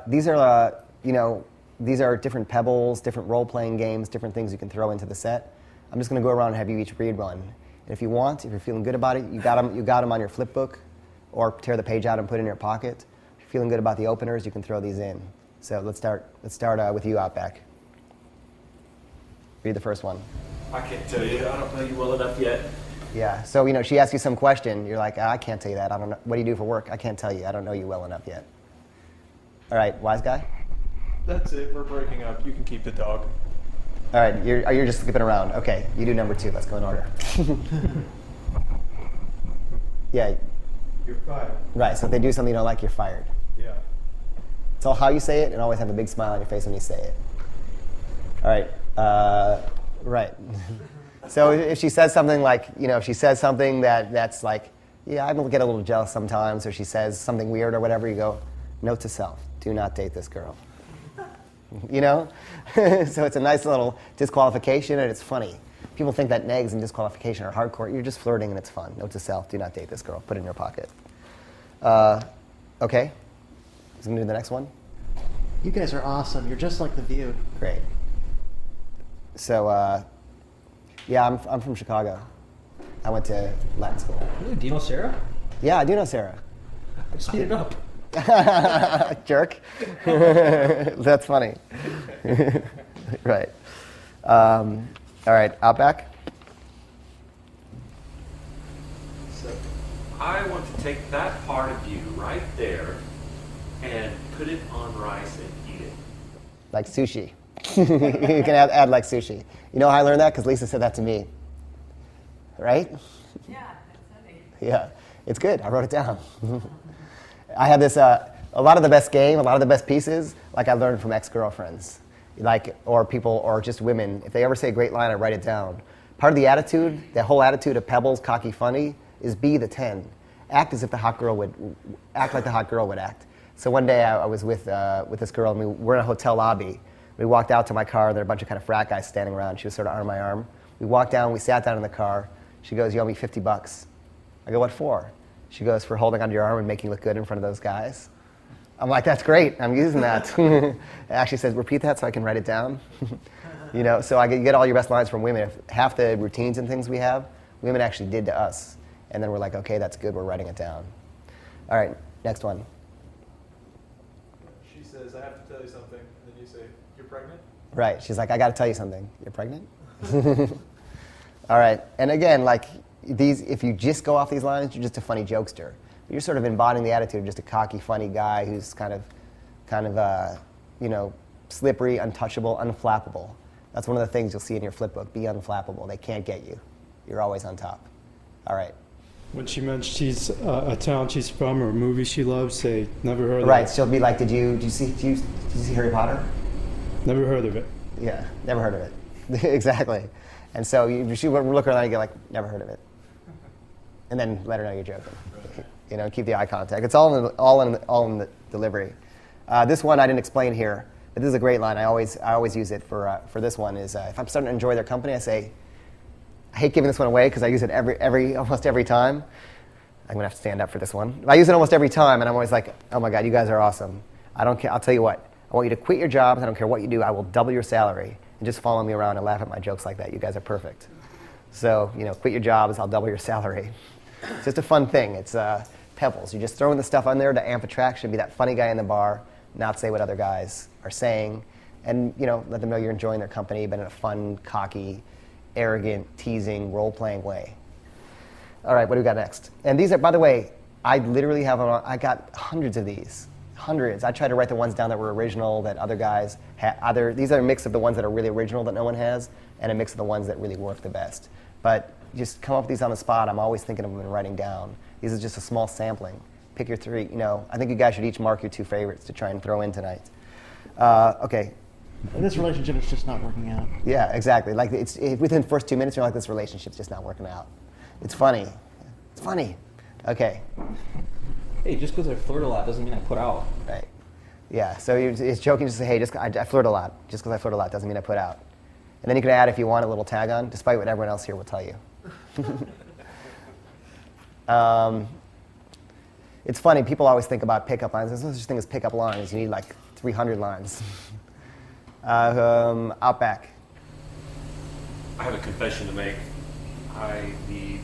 S1: These are different pebbles, different role-playing games, different things you can throw into the set. I'm just going to go around and have you each read one. And if you want, if you're feeling good about it, you got them on your flip book, or tear the page out and put it in your pocket. If you're feeling good about the openers, you can throw these in. So let's start with you, Outback. Read the first one.
S3: I can't tell you. I don't know you well enough yet.
S1: Yeah. So you know, she asks you some question. You're like, I can't tell you that. I don't know. What do you do for work? I can't tell you. I don't know you well enough yet. All right, wise guy.
S2: That's it. We're breaking up. You can keep the dog.
S1: All right, you're just skipping around. Okay, you do number 2. Let's go in order. Yeah.
S6: You're fired.
S1: Right. So if they do something you don't like, you're fired.
S6: Yeah.
S1: It's all how you say it, and always have a big smile on your face when you say it. All right. Right. So if she says something like, if she says something that's like, yeah, I get a little jealous sometimes, or she says something weird or whatever, you go, note to self, do not date this girl. So it's a nice little disqualification, and it's funny. People think that negs and disqualification are hardcore. You're just flirting, and it's fun. Note to self, do not date this girl. Put it in your pocket. Okay. Is going to do the next one?
S5: You guys are awesome. You're just like The View.
S1: Great. So, yeah, I'm from Chicago. I went to Latin school.
S7: Really? Do you know Sarah?
S1: Yeah, I do know Sarah.
S7: Speed it up.
S1: Jerk. That's funny. Right. All right, Outback.
S3: So I want to take that part of you right there and put it on rice and eat it.
S1: Like sushi. You can add like sushi. You know how I learned that? Because Lisa said that to me. Right?
S8: Yeah, that's funny.
S1: Yeah, it's good. I wrote it down. I had this, a lot of the best game, a lot of the best pieces, like I learned from ex-girlfriends, or people, or just women. If they ever say a great line, I write it down. Part of the attitude, the whole attitude of Pebbles, cocky, funny, is be the 10. Act as if the hot girl would, act like the hot girl would act. So one day I was with this girl, and we were in a hotel lobby. We walked out to my car, and there were a bunch of kind of frat guys standing around. She was sort of arm in my arm. We walked down, we sat down in the car. She goes, you owe me $50. I go, what for? She goes, for holding onto your arm and making you look good in front of those guys. I'm like, that's great, I'm using that. It actually says, repeat that so I can write it down. So you get all your best lines from women. If half the routines and things we have, women actually did to us. And then we're like, okay, that's good, we're writing it down. All right, next one.
S2: She says, I have to tell you something. And then you say, you're pregnant?
S1: Right, she's like, I gotta tell you something. You're pregnant? All right, and again, like these, if you just go off these lines, you're just a funny jokester. But you're sort of embodying the attitude of just a cocky, funny guy who's kind of, slippery, untouchable, unflappable. That's one of the things you'll see in your flip book. Be unflappable. They can't get you. You're always on top. All right.
S6: When she mentions a town she's from or a movie she loves, say, never heard of
S1: Right,
S6: it.
S1: she'll be like, did you see Harry Potter?
S6: Never heard of it.
S1: Yeah, never heard of it. Exactly. And so she would look around and get like, never heard of it. And then let her know you're joking. Keep the eye contact. It's all in the delivery. This one I didn't explain here, but this is a great line. I always use it for this one. Is if I'm starting to enjoy their company, I say, I hate giving this one away because I use it almost every time. I'm gonna have to stand up for this one. I use it almost every time, and I'm always like, oh my God, you guys are awesome. I don't care. I'll tell you what. I want you to quit your jobs. I don't care what you do. I will double your salary, and just follow me around and laugh at my jokes like that. You guys are perfect. So quit your jobs. I'll double your salary. It's just a fun thing. It's pebbles. You're just throwing the stuff on there to amp attraction, be that funny guy in the bar, not say what other guys are saying, and let them know you're enjoying their company, but in a fun, cocky, arrogant, teasing, role-playing way. All right, what do we got next? And these are, by the way, I literally have I got hundreds of these. Hundreds. I try to write the ones down that were original that other guys had. These are a mix of the ones that are really original that no one has, and a mix of the ones that really work the best. But just come up with these on the spot. I'm always thinking of them and writing down. These are just a small sampling. Pick your 3. I think you guys should each mark your 2 favorites to try and throw in tonight. Okay.
S5: This relationship is just not working out.
S1: Yeah, exactly. Like within the first 2 minutes, you're like, this relationship's just not working out. It's funny. It's funny. Okay.
S7: Hey, just because I flirt a lot doesn't mean I put out.
S1: Right. Yeah. So it's joking to say, hey, I flirt a lot. Just because I flirt a lot doesn't mean I put out. And then you can add, if you want, a little tag on, despite what everyone else here will tell you. It's funny. People always think about pickup lines. There's no such thing as pickup lines. You need like 300 lines. Outback.
S3: I have a confession to make. I need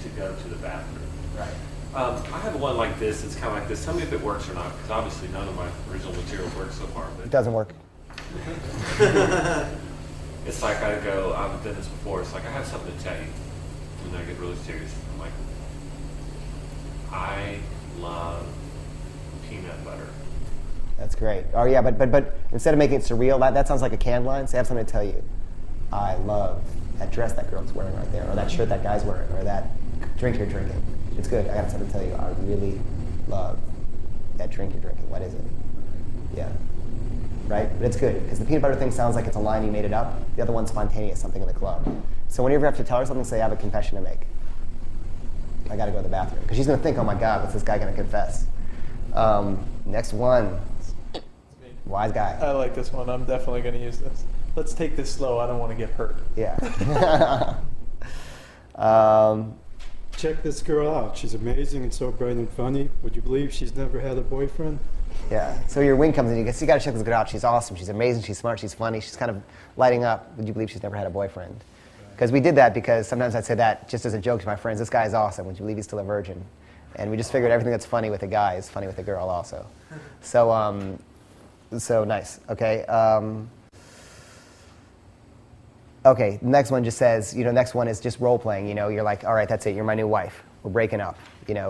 S3: to go to the bathroom.
S1: Right.
S3: I have one like this. It's kind of like this. Tell me if it works or not, because obviously none of my original materials work so far.
S1: It
S3: But
S1: doesn't work.
S3: it's like I go, I've done this before. It's like I have something to tell you, and then I get really serious. I'm like, I love peanut butter.
S1: That's great. Oh yeah, but instead of making it surreal, that sounds like a canned line. So I have something to tell you. I love that dress that girl's wearing right there, or that shirt that guy's wearing, or that drink you're drinking. It's good. I got something to tell you. I really love that drink you're drinking. What is it? Yeah. Right? But it's good, because the peanut butter thing sounds like it's a line you made it up. The other one's spontaneous, something in the club. So whenever you have to tell her something, say, I have a confession to make. I got to go to the bathroom. Because she's going to think, oh my God, what's this guy going to confess? Next one. Wise guy.
S2: I like this one. I'm definitely going to use this. Let's take this slow. I don't want to get hurt.
S1: Yeah.
S6: Check this girl out. She's amazing and so bright and funny. Would you believe she's never had a boyfriend?
S1: Yeah. So your wing comes in. You got to check this girl out. She's awesome. She's amazing. She's smart. She's funny. She's kind of lighting up. Would you believe she's never had a boyfriend? Because we did that because sometimes I'd say that just as a joke to my friends. This guy is awesome. Would you believe he's still a virgin? And we just figured everything that's funny with a guy is funny with a girl also. So, so nice. Okay. Okay. The next one just says, next one is just role playing. You're like, all right, that's it. You're my new wife. We're breaking up.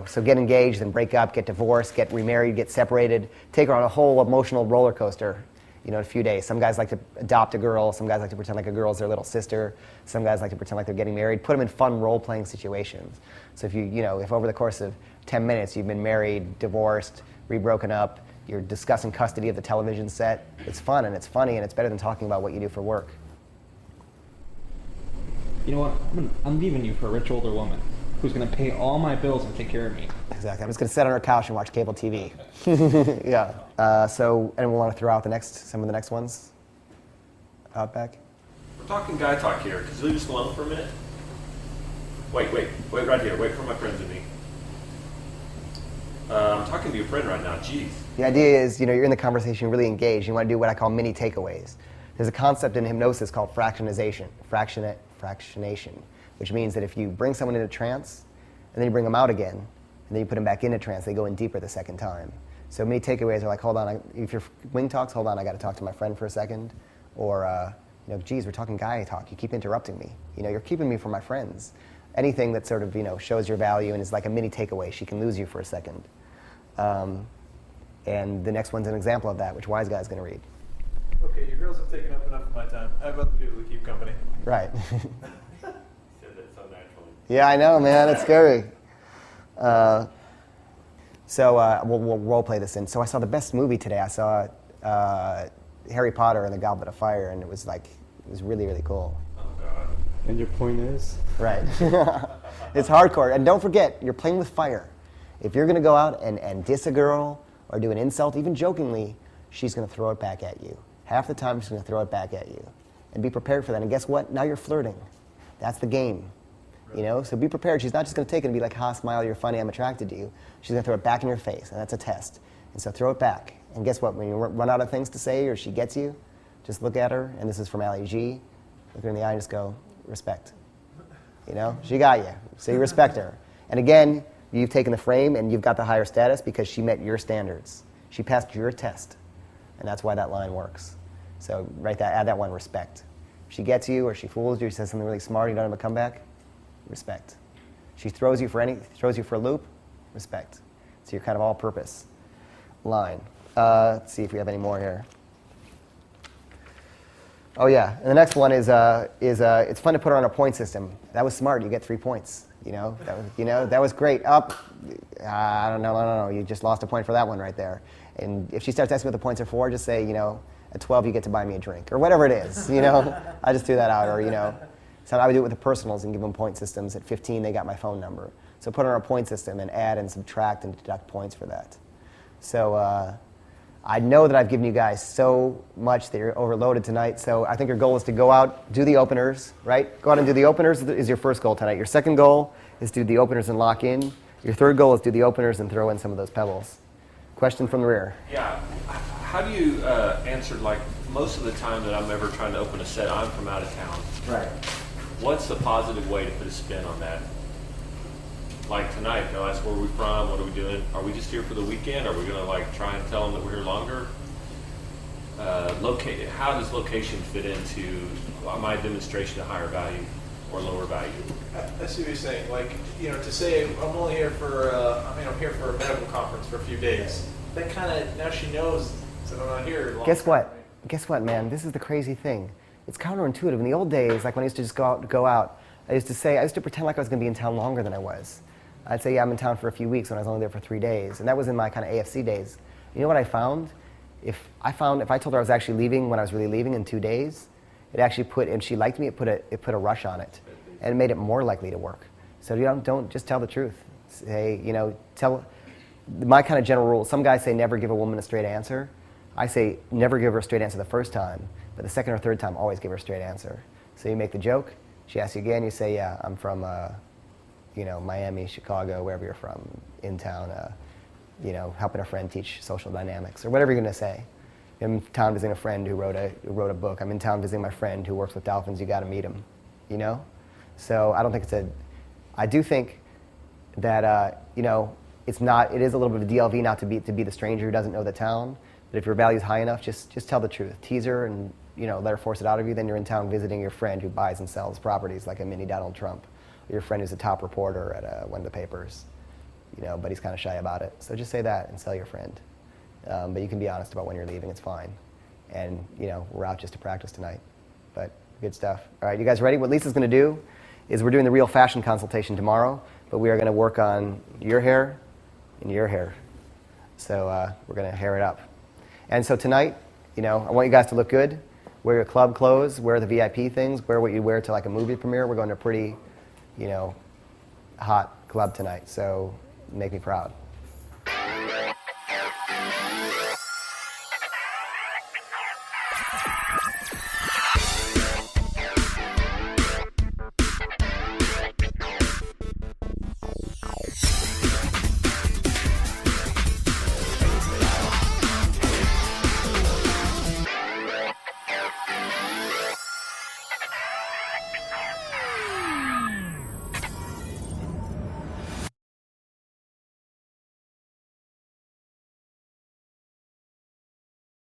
S1: So get engaged, then break up, get divorced, get remarried, get separated. Take her on a whole emotional roller coaster. In a few days. Some guys like to adopt a girl. Some guys like to pretend like a girl's their little sister. Some guys like to pretend like they're getting married. Put them in fun role-playing situations. So if if over the course of 10 minutes you've been married, divorced, re-broken up, you're discussing custody of the television set, it's fun and it's funny and it's better than talking about what you do for work.
S7: You know what? I'm leaving you for a rich older woman who's going to pay all my bills and take care of me.
S1: Exactly. I'm just going to sit on her couch and watch cable TV. Yeah. So, anyone want to throw out some of the next ones? Outback?
S3: We're talking guy talk here. Could you leave us alone for a minute? Wait right here. Wait for my friends and me. I'm talking to your friend right now. Jeez.
S1: The idea is, you're in the conversation, you're really engaged. You want to do what I call mini takeaways. There's a concept in hypnosis called fractionation, which means that if you bring someone into trance, and then you bring them out again, and then you put them back into trance, they go in deeper the second time. So many takeaways are like, hold on, if your wing talks, hold on, I got to talk to my friend for a second. Or, geez, we're talking guy talk. You keep interrupting me. You're keeping me from my friends. Anything that sort of, shows your value and is like a mini takeaway. She can lose you for a second. And the next one's an example of that, which Wise Guy's going to read.
S2: Okay, you girls have taken up enough of my time. I have other people to keep company.
S1: Right.
S3: Said that so naturally.
S1: Yeah, I know, man. It's scary. So we'll role play this in. So I saw the best movie today. I saw Harry Potter and the Goblet of Fire, and it was really, really cool.
S3: Oh, God.
S6: And your point is?
S1: Right. It's hardcore. And don't forget, you're playing with fire. If you're going to go out and diss a girl or do an insult, even jokingly, she's going to throw it back at you. Half the time, she's going to throw it back at you. And be prepared for that. And guess what? Now you're flirting. That's the game. So be prepared. She's not just going to take it and be like, ha, smile, you're funny, I'm attracted to you. She's going to throw it back in your face, and that's a test. And so throw it back. And guess what? When you run out of things to say or she gets you, just look at her, and this is from Ali G. Look her in the eye and just go, respect. She got you. So you respect her. And again, you've taken the frame, and you've got the higher status because she met your standards. She passed your test. And that's why that line works. So add that one, respect. If she gets you or she fools you, she says something really smart, you don't have a comeback, respect. She throws you for a loop, respect. So you're kind of all-purpose line. Let's see if we have any more here. Oh yeah, and the next one is it's fun to put her on a point system. That was smart. You get 3 points. That was great. Up, I don't know. No. You just lost a point for that one right there. And if she starts asking what the points are for, just say, at 12 you get to buy me a drink or whatever it is. I just threw that out. Or so I would do it with the personals and give them point systems. At 15 they got my phone number. So put her on a point system and add and subtract and deduct points for that. So I know that I've given you guys so much that you're overloaded tonight. So I think your goal is to go out, do the openers, right? Go out and do the openers is your first goal tonight. Your second goal is to do the openers and lock in. Your third goal is do the openers and throw in some of those pebbles. Question from the rear.
S3: Yeah. How do you answer, like, most of the time that I'm ever trying to open a set, I'm from out of town.
S1: Right.
S3: What's the positive way to put a spin on that? Like tonight, they'll ask where we're from, what are we doing? Are we just here for the weekend? Are we going to try and tell them that we're here longer? How does location fit into my demonstration of higher value or lower value?
S2: I see what you're saying. To say I'm only here for I'm here for a medical conference for a few days. That kind of, now she knows that I'm not here long
S1: Guess
S2: term,
S1: what?
S2: right?
S1: Guess what, man? This is the crazy thing. it's counterintuitive. In the old days, like when I used to just go out, I used to pretend like I was going to be in town longer than I was. I'd say, yeah, I'm in town for a few weeks when I was only there for 3 days. And that was in my kind of AFC days. You know what I found? If I told her I was actually leaving when I was really leaving in 2 days, it actually and she liked me, it put a rush on it. And it made it more likely to work. So don't just tell the truth. Say, my kind of general rule, some guys say never give a woman a straight answer. I say never give her a straight answer the first time, but the second or third time, always give her a straight answer. So you make the joke, she asks you again, you say, yeah, I'm from, Miami, Chicago, wherever you're from, in town, helping a friend teach social dynamics, or whatever you're going to say. I'm in town visiting a friend who wrote a book. I'm in town visiting my friend who works with dolphins. You got to meet him, So I don't think I do think that, it is a little bit of a DLV not to be the stranger who doesn't know the town. But if your value's high enough, just tell the truth. Tease her and, let her force it out of you. Then you're in town visiting your friend who buys and sells properties like a mini Donald Trump. Or your friend who's a top reporter at one of the papers, but he's kind of shy about it. So just say that and sell your friend. But you can be honest about when you're leaving. It's fine. And, we're out just to practice tonight. But good stuff. All right, you guys ready? What Lisa's going to do is we're doing the real fashion consultation tomorrow, but we are going to work on your hair and your hair. So we're going to hair it up. And so tonight, I want you guys to look good. Wear your club clothes, wear the VIP things, wear what you wear to like a movie premiere. We're going to a pretty, hot club tonight, so make me proud.